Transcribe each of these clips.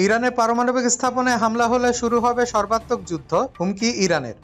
ইরানে পারমাণবিক স্থাপনায় হামলা হলে শুরু হবে সর্বাত্মক যুদ্ধ, হুমকি ইরানের।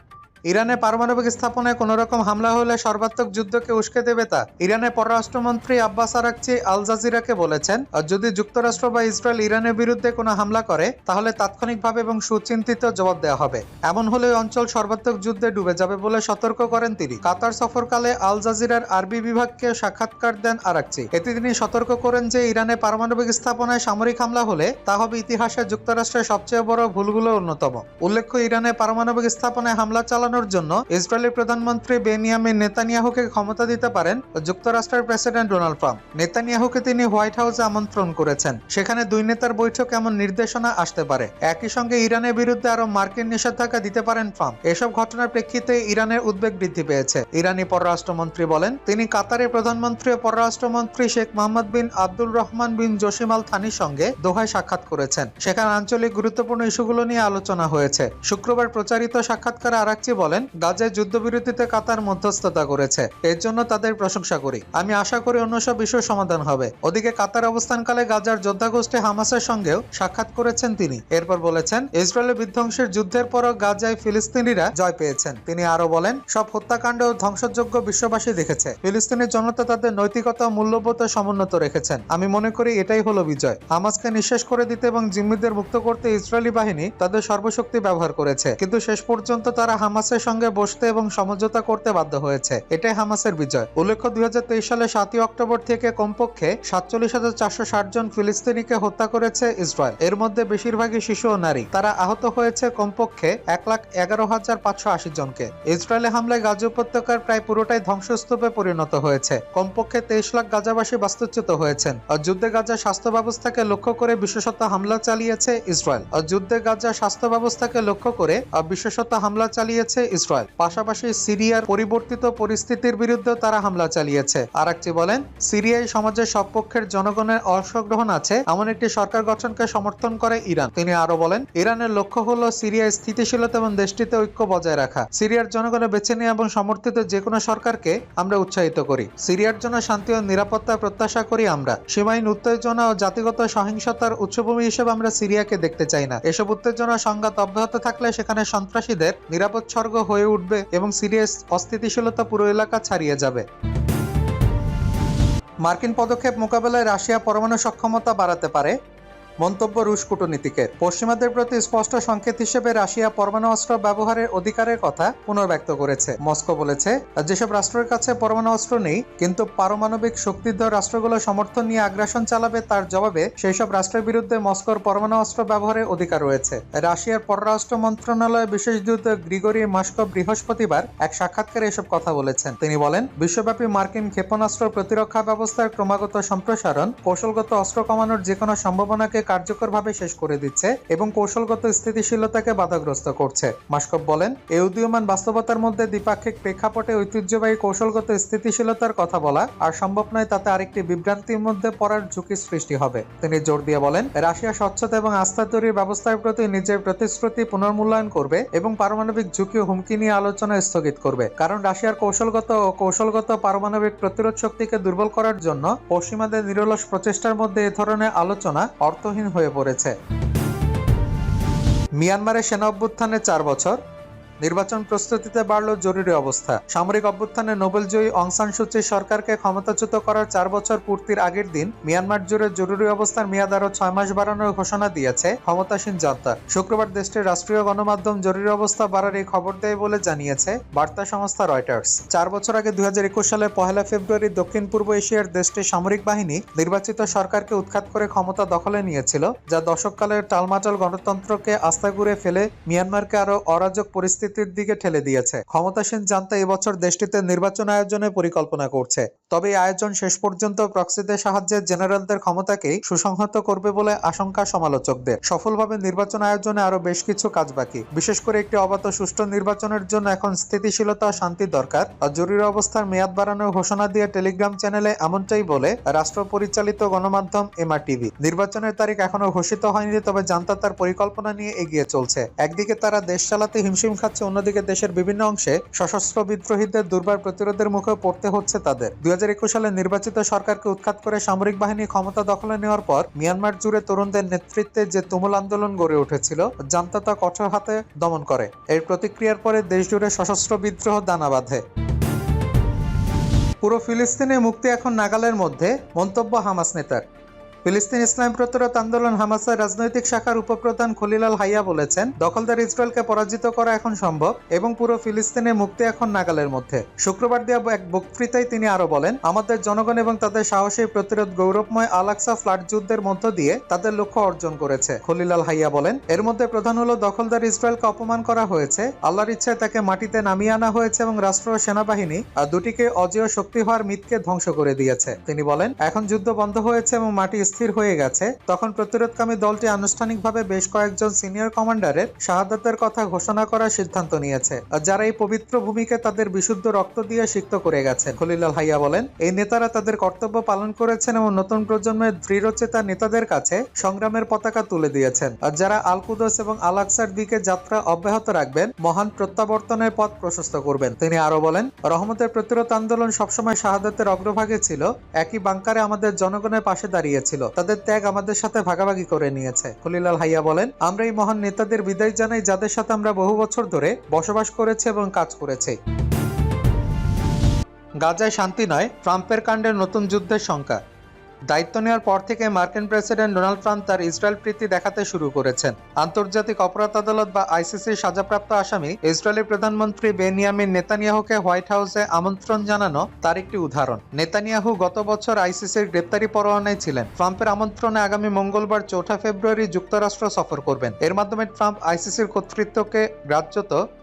ইরানে পারমাণবিক স্থাপনায় কোনো রকম হামলা হলে সর্বাত্মক যুদ্ধকে উস্কে দেবে তা ইরানের পররাষ্ট্রমন্ত্রী আব্বাস আরাকচি আল জাজিরাকে বলেছেন। যদি যুক্তরাষ্ট্র বা ইসরায়েল ইরানের বিরুদ্ধে কোনো হামলা করে তাহলে তাৎক্ষণিকভাবে এবং সুচিন্তিত জবাব দেওয়া হবে। এমন হলে ওই অঞ্চল সর্বাত্মক যুদ্ধে ডুবে যাবে বলে সতর্ক করেন তিনি। কাতার সফরকালে আল জাজিরার আরবি বিভাগকে সাক্ষাৎকার দেন আরাকচি। এতে তিনি সতর্ক করেন যে ইরানে পারমাণবিক স্থাপনায় সামরিক হামলা হলে তা হবে ইতিহাসে যুক্তরাষ্ট্রের সবচেয়ে বড় ভুলগুলোর অন্যতম। উল্লেখ্য, ইরানে পারমাণবিক স্থাপনায় হামলা চালানোর জন্য ইসরায়েলের প্রধানমন্ত্রী বেনিয়ামিন নেতানিয়াহুকে ক্ষমতা দিতে পারেন যুক্তরাষ্ট্রের প্রেসিডেন্ট ডোনাল্ড ট্রাম্প। নেতানিয়াহুকে তিনি হোয়াইট হাউসে আমন্ত্রণ করেছেন। সেখানে দুই নেতার বৈঠক এমন নির্দেশনা আসতে পারে। একই সঙ্গে ইরানের বিরুদ্ধে আরো মার্কিন নিষেধাজ্ঞা দিতে পারেন ট্রাম্প। এসব ঘটনার প্রেক্ষিতে ইরানের উদ্বেগ বৃদ্ধি পেয়েছে। ইরানি পররাষ্ট্রমন্ত্রী বলেন, তিনি কাতারের প্রধানমন্ত্রী ও পররাষ্ট্রমন্ত্রী শেখ মোহাম্মদ বিন আব্দুল রহমান বিন জসিম আল থানির সঙ্গে দোহায় সাক্ষাৎ করেছেন। সেখানে আঞ্চলিক গুরুত্বপূর্ণ ইস্যুগুলো নিয়ে আলোচনা হয়েছে। শুক্রবার প্রচারিত সাক্ষাৎকারে আরাকচি বলেন, গাজায় যুদ্ধবিরতিতে কাতার মধ্যস্থতা করেছে, এর জন্য তাদের প্রশংসা করি। আমি আশা করি অন্য সব বিষয় সমাধান হবে। ওদিকে কাতার অবস্থানকালে গাজার যোদ্ধাগোষ্ঠী হামাসের সঙ্গেও সাক্ষাৎ করেছেন তিনি। এরপর বলেছেন, ইসরায়েলের বিধ্বংসের যুদ্ধের পরও গাজায় ফিলিস্তিনিরা জয় পেয়েছেন। তিনি আরো বলেন, সব হত্যাকাণ্ড ও ধ্বংসযজ্ঞ বিশ্ববাসী দেখেছে। ফিলিস্তিনি জনতা তাদের নৈতিকতা ও মূল্যবোধ সমুন্নত রেখেছেন। আমি মনে করি এটাই হলো বিজয়। হামাসকে নিঃশেষ করে দিতে এবং জিম্মিদের মুক্ত করতে ইসরায়েলি বাহিনী তাদের সর্বশক্তি ব্যবহার করেছে, কিন্তু শেষ পর্যন্ত তারা হামাসের সঙ্গে বসতে এবং সমঝোতা করতে বাধ্য হয়েছে। এটাই হামাসের বিজয়। উল্লেখ্য, 2023 সালে 7 অক্টোবর থেকে কমপক্ষে 47,460 জন ফিলিস্তিনিকে হত্যা করেছে ইসরায়েল। এর মধ্যে বেশিরভাগই শিশু ও নারী। তারা আহত হয়েছে কমপক্ষে 1,11,580 জনকে। ইসরায়েলে হামলায় গাজা উপত্যকার প্রায় পুরোটাই ধ্বংসস্তূপে পরিণত হয়েছে। কমপক্ষে 23 লাখ গাজাবাসী বাস্তুচ্যুত হয়েছেন। আর যুদ্ধে গাজা স্বাস্থ্য ব্যবস্থাকে লক্ষ্য করে বিশেষত হামলা চালিয়েছে ইসরায়েল। যুদ্ধে গাজা স্বাস্থ্য ব্যবস্থাকে লক্ষ্য করে বিশেষত হামলা চালিয়েছে ইসরায়েল। পাশাপাশি সিরিয়ার পরিবর্তিত পরিস্থিতির বিরুদ্ধে তারা হামলা চালিয়েছে। আরাকচি বলেন, সিরিয়ায় সমাজের সব পক্ষের জনগণের অংশগ্রহণ আছে এমন একটি সরকার গঠনকে সমর্থন করে ইরান। তিনি আরো বলেন, ইরানের লক্ষ্য হলো সিরিয়ায় স্থিতিশীলতা এবং দেশটিতে ঐক্য বজায় রাখা। সিরিয়ার জনগণের বেছে নেওয়া এবং সমর্থিত যে কোনো সরকারকে আমরা উৎসাহিত করি। সিরিয়ার জন্য শান্তি ও নিরাপত্তা প্রত্যাশা করি আমরা। সীমাহীন উত্তেজনা ও জাতিগত সহিংসতার উচ্চভূমি হিসেবে আমরা সিরিয়াকে দেখতে চাই না। এসব উত্তেজনা সংঘাত অব্যাহত থাকলে সেখানে সন্ত্রাসীদের নিরাপদ স্বর্গ হয়ে উঠবে এবং সিরিয়ার অস্থিতিশীলতা পুরো এলাকা ছাড়িয়ে যাবে। মার্কিন পদক্ষেপ মোকাবেলায় রাশিয়া পরমাণু সক্ষমতা বাড়াতে পারে, মন্তব্য রুশ কূটনীতিকের। পশ্চিমাদের প্রতি স্পষ্ট সংকেত হিসেবে রাশিয়া পরমাণু অস্ত্র ব্যবহারের অধিকারের কথা পুনর্ব্যক্ত করেছে। মস্কো বলেছে, যেসব রাষ্ট্রের কাছে পরমাণু অস্ত্র নেই কিন্তু পারমাণবিক শক্তিধর রাষ্ট্রগুলো সমর্থন নিয়ে আগ্রাসন চালাবে, তার জবাবে সেই সব রাষ্ট্রের বিরুদ্ধে মস্কোর পরমাণু অস্ত্র ব্যবহারের অধিকার রয়েছে। রাশিয়ার পররাষ্ট্র মন্ত্রণালয়ের বিশেষ দূত গ্রিগরি মাস্কভ বৃহস্পতিবার এক সাক্ষাৎকারে এসব কথা বলেছেন। তিনি বলেন, বিশ্বব্যাপী মার্কিন ক্ষেপণাস্ত্র প্রতিরক্ষা ব্যবস্থার ক্রমাগত সম্প্রসারণ কৌশলগত অস্ত্র কমানোর যে কোনো সম্ভাবনাকে কার্যকরভাবে শেষ করে দিচ্ছে এবং কৌশলগত স্থিতিশীলতাকে বাধাগ্রস্ত করছে। মাস্কভ বলেন, এই উদীয়মান বাস্তবতার মধ্যে দ্বিপাক্ষিক প্রেক্ষাপটে ঐতিহ্যবাহী কৌশলগত স্থিতিশীলতার কথা বলা আর সম্ভব নয়, তাতে আরেকটি বিভ্রান্তির মধ্যে পড়ার ঝুঁকি সৃষ্টি হবে। তিনি জোর দিয়ে বলেন, রাশিয়া স্বচ্ছতা এবং আস্থা তৈরির ব্যবস্থার প্রতি নিজের প্রতিশ্রুতি পুনর্মূল্যায়ন করবে এবং পারমাণবিক ঝুঁকি ও হুমকি নিয়ে আলোচনা স্থগিত করবে। কারণ রাশিয়ার কৌশলগত পারমাণবিক প্রতিরোধ শক্তিকে দুর্বল করার জন্য পশ্চিমাদের নিরলস প্রচেষ্টার মধ্যে এ ধরনের আলোচনা অর্থহীন হয়ে পড়েছে। মিয়ানমারে সেনা অভ্যুত্থানের 4 বছর, নির্বাচন প্রস্তুতিতে বাড়ল জরুরি অবস্থা। সামরিক অভ্যুত্থানে নোবেলজয়ী অং সান সু চির সরকারকে ক্ষমতাচ্যুত করার 4 বছর পূর্তির আগের দিন মিয়ানমার জুড়ে জরুরি অবস্থার মেয়াদ আরো 6 মাস বাড়ানোর ঘোষণা দিয়েছে ক্ষমতাসীন জান্তা। শুক্রবার দেশটির রাষ্ট্রীয় গণমাধ্যম জরুরি অবস্থা বাড়ার এই খবর দেয় বলে জানিয়েছে বার্তা সংস্থা রয়টার্স। 4 বছর আগে 2021 সালের 1 ফেব্রুয়ারি দক্ষিণ পূর্ব এশিয়ার দেশটির সামরিক বাহিনী নির্বাচিত সরকারকে উৎখাত করে ক্ষমতা দখলে নিয়েছিল, যা দশককালের টালমাটাল গণতন্ত্রকে আস্থা ঘুরে ফেলে মিয়ানমারকে আরো অরাজক পরিস্থিতির দিকে ঠেলে দিয়েছে। ক্ষমতাসীন জান্তা এবছর দেশটিতে নির্বাচন আয়োজনের পরিকল্পনা করছে। তবে এই আয়োজন শেষ পর্যন্ত প্রক্সিদের সাহায্যে জেনারেলদের ক্ষমতাকেই সুসংহত করবে বলে আশঙ্কা সমালোচকদের। সফলভাবে নির্বাচন আয়োজনে আরো বেশ কিছু কাজ বাকি। বিশেষ করে একটি অবাধ সুষ্ঠু নির্বাচনের জন্য এখন স্থিতিশীলতা ও শান্তি দরকার। আর জরুরি অবস্থার মেয়াদ বাড়ানোর ঘোষণা দিয়ে টেলিগ্রাম চ্যানেলে এমনটাই বলে রাষ্ট্র পরিচালিত গণমাধ্যম এমআরটিভি। নির্বাচনের তারিখ এখনো ঘোষিত হয়নি, তবে জান্তা তার পরিকল্পনা নিয়ে এগিয়ে চলছে। একদিকে তারা দেশ চালাতে হিমশিম খাচ্ছে, বাড়ছে, অন্যদিকে দেশের বিভিন্ন অংশে সশস্ত্র বিদ্রোহীদের দুর্বার প্রতিরোধের মুখে পড়তে হচ্ছে তাদের। 2021 সালে নির্বাচিত সরকারকে উৎখাত করে সামরিক বাহিনী ক্ষমতা দখলে নেওয়ার পর মিয়ানমার জুড়ে তরুণদের নেতৃত্বে যে তুমুল আন্দোলন গড়ে উঠেছিল, জান্তা তা কঠোর হাতে দমন করে। এর প্রতিক্রিয়ার পরে দেশ জুড়ে সশস্ত্র বিদ্রোহ দানা বাঁধে। পুরো ফিলিস্তিনের মুক্তি এখন নাগালের মধ্যে, মন্তব্য হামাস নেতার। ফিলিস্তিন ইসলাম প্রতিরোধ আন্দোলন হামাসের রাজনৈতিক শাখার উপপ্রধান খলিল আল হাইয়া বলেছেন, দখলদার ইসরায়েলকে পরাজিত করা এখন সম্ভব এবং পুরো ফিলিস্তিনের মুক্তি এখন নাগালের মধ্যে। শুক্রবার দেওয়া এক বক্তৃতায় তিনি আরো বলেন, আমাদের জনগণ এবং তাদের সাহসী প্রতিরোধ গৌরবময় আল আকসা ফ্লাড যুদ্ধের মধ্য দিয়ে তাদের লক্ষ্য অর্জন করেছে। খলিল আল হাইয়া বলেন, এর মধ্যে প্রধান হলো দখলদার ইসরায়েলকে অপমান করা হয়েছে, আল্লাহর ইচ্ছায় তাকে মাটিতে নামিয়ে আনা হয়েছে এবং রাষ্ট্র ও সেনাবাহিনী আর দুটিকে অজেয় শক্তি হওয়ার মিথকে ধ্বংস করে দিয়েছে। তিনি বলেন, এখন যুদ্ধ বন্ধ হয়েছে এবং মাটি স্থির হয়ে গেছে। তখন প্রতিরোধকামী দলটি আনুষ্ঠানিকভাবে বেশ কয়েকজন সিনিয়র কমান্ডারের শাহাদাতের কথা ঘোষণা করার সিদ্ধান্ত নিয়েছে, যারা এই পবিত্র ভূমিকে তাদের বিশুদ্ধ রক্ত দিয়ে সিক্ত করে গেছে। খলিল আল হাইয়া বলেন, এই নেতারা তাদের কর্তব্য পালন করেছেন এবং নতুন প্রজন্মের দৃঢ়চেতা নেতাদের কাছে সংগ্রামের পতাকা তুলে দিয়েছেন, যারা আল কুদস এবং আল আকসার দিকে যাত্রা অব্যাহত রাখবেন, মহান প্রত্যাবর্তনের পথ প্রশস্ত করবেন। তিনি আরো বলেন, রহমতের প্রতিরোধ আন্দোলন সবসময় শাহাদাতের অগ্রভাগে ছিল, একই বাংকারে আমাদের জনগণের পাশে দাঁড়িয়েছিল, তাদের ত্যাগ আমাদের সাথে ভাগাভাগি করে নিয়েছে। খলিল আল হাইয়া বলেন, আমরা এই মহান নেতাদের বিদায় জানাই, যাদের সাথে আমরা বহু বছর ধরে বসবাস করেছি এবং কাজ করেছি। গাজায় শান্তি নয়, ট্রাম্পের কাণ্ডে নতুন যুদ্ধের শঙ্কা। দায়িত্ব নেওয়ার পর থেকে মার্কিন প্রেসিডেন্ট ডোনাল্ড ট্রাম্প তার ইসরায়েল প্রীতি দেখাতে শুরু করেছেন। আন্তর্জাতিক অপরাধ আদালত বা আইসিসির সাজাপ্রাপ্ত আসামি ইসরায়েলের প্রধানমন্ত্রী বেনিয়ামিন নেতানিয়াহুকে হোয়াইট হাউসে আমন্ত্রণ জানানো তার একটি উদাহরণ। নেতানিয়াহু গত বছর আইসিসির গ্রেপ্তারি পরোয়ানায় ছিলেন। ট্রাম্পের আমন্ত্রণে আগামী মঙ্গলবার 4 ফেব্রুয়ারি যুক্তরাষ্ট্র সফর করবেন। এর মাধ্যমে ট্রাম্প আইসিসির কর্তৃত্বকে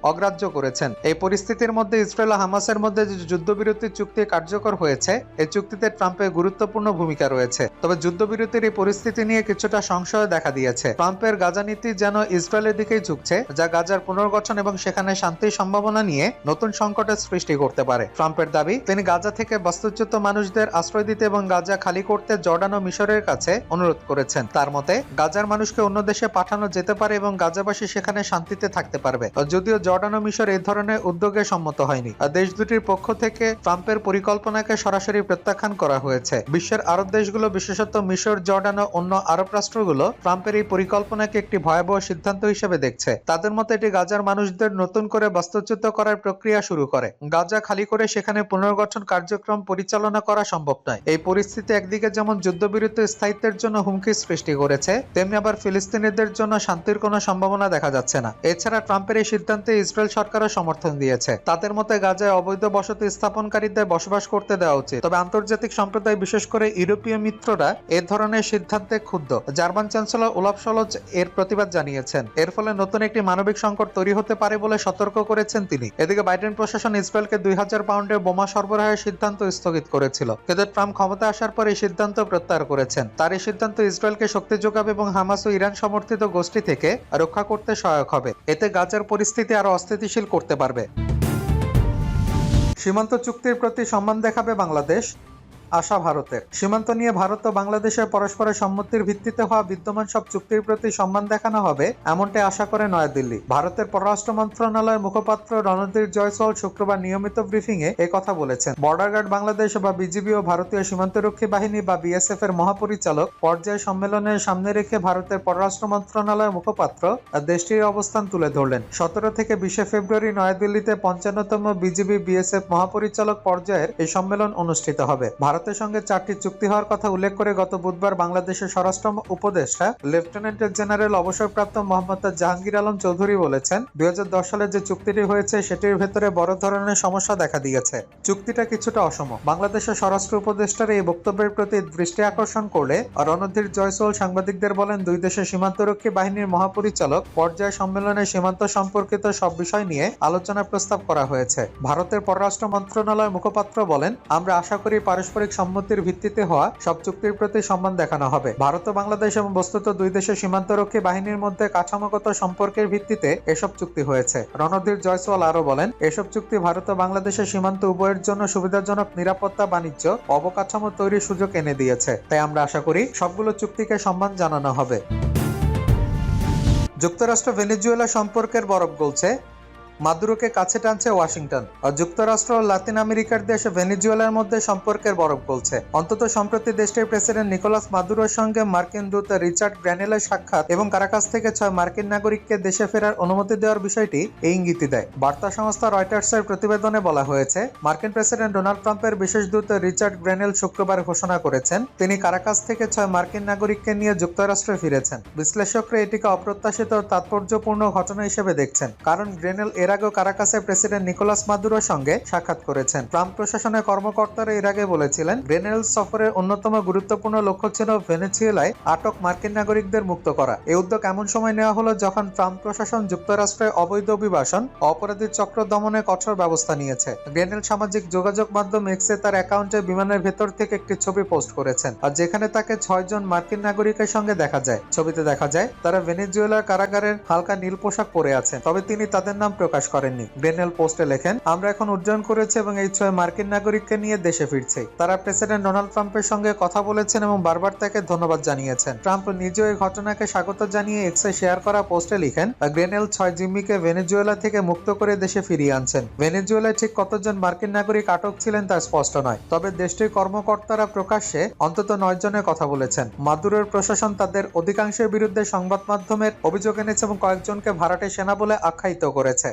অগ্রাহ্য করেছেন। এই পরিস্থিতির মধ্যে ইসরায়েল ও হামাসের মধ্যে যে যুদ্ধবিরতি চুক্তি কার্যকর হয়েছে, এই চুক্তিতে ট্রাম্পের গুরুত্বপূর্ণ ভূমিকা রয়েছে। তবে যুদ্ধবিরতির এই পরিস্থিতি নিয়ে কিছুটা সংশয় দেখা দিয়েছে। ট্রাম্পের গাজা নীতি যেন ইসরায়েলের দিকেই ঝুঁকছে, যা গাজার পুনর্গঠন এবং সেখানে শান্তির সম্ভাবনা নিয়ে নতুন সংকটের সৃষ্টি করতে পারে। ট্রাম্পের দাবি, তিনি গাজা থেকে বাস্তুচ্যুত মানুষদের আশ্রয় দিতে এবং গাজা খালি করতে জর্ডান ও মিশরের কাছে অনুরোধ করেছেন। তার মতে, গাজার মানুষকে অন্য দেশে পাঠানো যেতে পারে এবং গাজাবাসী সেখানে শান্তিতে থাকতে পারবে। যদিও জর্ডান ও মিশর এই ধরনের উদ্যোগে সম্মত হয়নি। দেশ দুটির পক্ষ থেকে ট্রাম্পের পরিকল্পনাকে সরাসরি প্রত্যাখ্যান করা হয়েছে। বিশ্বের আরব দেশগুলো, বিশেষত মিশর, জর্ডান ও অন্য আরব রাষ্ট্রগুলো ট্রাম্পের এই পরিকল্পনাকে একটি ভয়াবহ সিদ্ধান্ত হিসেবে দেখছে। তাদের মতে এটি গাজার মানুষদের নতুন করে বাস্তুচ্যুত করার প্রক্রিয়া শুরু করে। গাজা খালি করে সেখানে পুনর্গঠন কার্যক্রম পরিচালনা করা সম্ভব নয়। এই পরিস্থিতি একদিকে যেমন যুদ্ধবিরতি স্থায়িত্বের জন্য হুমকি সৃষ্টি করেছে, তেমনি আবার ফিলিস্তিনিদের জন্য শান্তির কোনো সম্ভাবনা দেখা যাচ্ছে না। এছাড়া ট্রাম্পের এই সিদ্ধান্তে ইসরায়েল সরকারও সমর্থন দিয়েছে। তাদের মতে গাজায় অবৈধ বসতি স্থাপনকারীদের বসবাস করতে দেওয়া উচিত। তবে আন্তর্জাতিক সম্প্রদায়, বিশেষ করে ইউরোপীয় মিত্ররা এ ধরনের সিদ্ধান্তে ক্ষুব্ধ। জার্মান চ্যান্সেলর ওলাফ শলজ এর প্রতিবাদ জানিয়েছেন। এর ফলে নতুন একটি মানবিক সংকট তৈরি হতে পারে বলে সতর্ক করেছেন তিনি। এদিকে বাইডেন প্রশাসন ইসরায়েলকে 2000 পাউন্ডের বোমা সরবরাহের সিদ্ধান্ত স্থগিত করেছিল, কিন্তু ট্রাম্প ক্ষমতা আসার পর এই সিদ্ধান্ত প্রত্যাহার করেছেন। তার এই সিদ্ধান্ত ইসরায়েলকে শক্তি যোগাবে এবং হামাস ও ইরান সমর্থিত গোষ্ঠী থেকে রক্ষা করতে সহায়ক হবে। এতে গাজার পরিস্থিতি আরো অস্থিতিশীল করতে পারবে। সীমান্ত চুক্তির প্রতি সম্মান দেখাবে বাংলাদেশ, আশা ভারতের। সীমান্ত নিয়ে ভারত ও বাংলাদেশের পরস্পরের সম্মতির ভিত্তিতে হওয়া বিদ্যমান সব চুক্তির প্রতি সম্মান দেখানো হবে, এমনটাই আশা করে নয়াদিল্লি। ভারতের পররাষ্ট্র মন্ত্রণালয়ের মুখপাত্র রণধীর জয়সওয়াল শুক্রবার নিয়মিত ব্রিফিং এ কথা বলেছেন। বর্ডার গার্ড বাংলাদেশ বা বিজিবি ও ভারতীয় সীমান্তরক্ষী বাহিনী বা বিএসএফ এর মহাপরিচালক পর্যায় সম্মেলনের সামনে রেখে ভারতের পররাষ্ট্র মন্ত্রণালয়ের মুখপাত্র দেশটির অবস্থান তুলে ধরলেন। 17 থেকে 20 ফেব্রুয়ারি নয়াদিল্লিতে 55তম বিজিবি বিএসএফ মহাপরিচালক পর্যায়ের এই সম্মেলন অনুষ্ঠিত হবে। ভারতের সঙ্গে 4টি চুক্তি হওয়ার কথা উল্লেখ করে গত বুধবার বাংলাদেশের স্বরাষ্ট্র উপদেষ্টা লেফটেন্যান্ট জেনারেল অবসরপ্রাপ্ত মোহাম্মদ জাহাঙ্গীর আলম চৌধুরী বলেছেন, 2010 সালে যে চুক্তিটি হয়েছে সেটির ভেতরে বড় ধরনের সমস্যা দেখা দিয়েছে। চুক্তিটা কিছুটা অসম। বাংলাদেশের স্বরাষ্ট্র উপদেষ্টার এই বক্তব্যের প্রতি দৃষ্টি আকর্ষণ করলে রণধীর জয়সওয়াল সাংবাদিকদের বলেন, দুই দেশের সীমান্তরক্ষী বাহিনীর মহাপরিচালক পর্যায় সম্মেলনে সীমান্ত সম্পর্কিত সব বিষয় নিয়ে আলোচনার প্রস্তাব করা হয়েছে। ভারতের পররাষ্ট্র মন্ত্রণালয়ের মুখপাত্র বলেন, আমরা আশা করি পারস্পরিক সম্মতির ভিত্তিতে হওয়া সব চুক্তির প্রতি সম্মান দেখানো হবে। ভারত ও বাংলাদেশ এবং বস্তুত দুই দেশের সীমান্তরক্ষী বাহিনীর মধ্যে কাঠামোগত সম্পর্কের ভিত্তিতে এসব চুক্তি হয়েছে। রণধীর জয়সওয়াল আরো বলেন, এসব চুক্তি ভারত ও বাংলাদেশের সীমান্ত উভয়ের জন্য সুবিধাজনক নিরাপত্তা, বাণিজ্য, অবকাঠামো তৈরির সুযোগ এনে দিয়েছে। তাই আমরা আশা করি সবগুলো চুক্তিকে সম্মান জানানো হবে। যুক্তরাষ্ট্র ভেনেজুয়েলা সম্পর্কের বরফ গলছে, মাদুরোকে কাছে টানছে ওয়াশিংটন। আর যুক্তরাষ্ট্র ও লাতিন আমেরিকার দেশ ভেনেজুয়েলার মধ্যে সম্পর্কের বরফ গলছে। অন্তত সম্প্রতি দেশটির প্রেসিডেন্ট নিকোলাস মাদুরোর সঙ্গে মার্কিন দূত রিচার্ড গ্র্যানেলের সাক্ষাৎ এবং কারাকাস থেকে 6 মার্কিন নাগরিককে দেশে ফেরার অনুমতি দেওয়ার বিষয়টি এই ইঙ্গিতই দেয়। বার্তা সংস্থা রয়টার্সের প্রতিবেদনে বলা হয়েছে, মার্কিন প্রেসিডেন্ট ডোনাল্ড ট্রাম্পের বিশেষ দূত রিচার্ড গ্র্যানেল শুক্রবার ঘোষণা করেছেন তিনি কারাকাস থেকে 6 মার্কিন নাগরিককে নিয়ে যুক্তরাষ্ট্রে ফিরেছেন। বিশ্লেষকরা এটিকে অপ্রত্যাশিত ও তাৎপর্যপূর্ণ ঘটনা হিসেবে দেখছেন, কারণ গ্রেনেল এর আগেও কারাকাসে প্রেসিডেন্ট নিকোলাস মাদুরোর সঙ্গে সাক্ষাৎ করেছেন। ট্রাম্প প্রশাসনের কর্মকর্তারা এর আগে বলেছিলেন গ্রেনেল সফরের অন্যতম গুরুত্বপূর্ণ লক্ষ্য ছিল ভেনেজুয়েলায় আটক মার্কিন নাগরিকদের মুক্ত করা। এই উদ্যোগ এমন সময় নেওয়া হলো যখন ট্রাম্প প্রশাসন যুক্তরাষ্ট্রে অবৈধ অভিবাসন, অপরাধী চক্র দমনে কঠোর ব্যবস্থা নিয়েছে। গ্রেনেল সামাজিক যোগাযোগ মাধ্যম এক্সে তার অ্যাকাউন্টে বিমানের ভেতর থেকে একটি ছবি পোস্ট করেছেন, আর যেখানে তাকে 6 জন মার্কিন নাগরিকের সঙ্গে দেখা যায়। ছবিতে দেখা যায় তারা ভেনেজুয়েলার কারাগারের হালকা নীল পোশাক পরে আছেন, তবে তিনি তাদের নাম প্রকাশ করেননি। গ্রেনেল পোস্টে লেখেন, আমরা এখন উড্ডয়ন করেছি এবং এই 6 মার্কিন নাগরিককে নিয়ে দেশে ফিরছে। তারা প্রেসিডেন্ট ডোনাল্ড ট্রাম্পের সঙ্গে কথা বলেছেন এবং বারবার তাকে ধন্যবাদ জানিয়েছেন। ট্রাম্প নিজেও এই ঘটনাকে স্বাগত জানিয়ে এক্সে শেয়ার করা পোস্টে লিখেন, গ্রেনেল 6 জিম্মিকে ভেনেজুয়েলা থেকে মুক্ত করে দেশে ফিরিয়ে আনছেন। ভেনেজুয়েলায় ঠিক কতজন মার্কিন নাগরিক আটক ছিলেন তা স্পষ্ট নয়, তবে দেশটির কর্মকর্তারা প্রকাশ্যে অন্তত 9 জনের কথা বলেছেন। মাদুরোর প্রশাসন তাদের অধিকাংশের বিরুদ্ধে সংবাদ মাধ্যমের অভিযোগ এনেছে এবং কয়েকজনকে ভাড়াটে সেনা বলে আখ্যায়িত করেছে।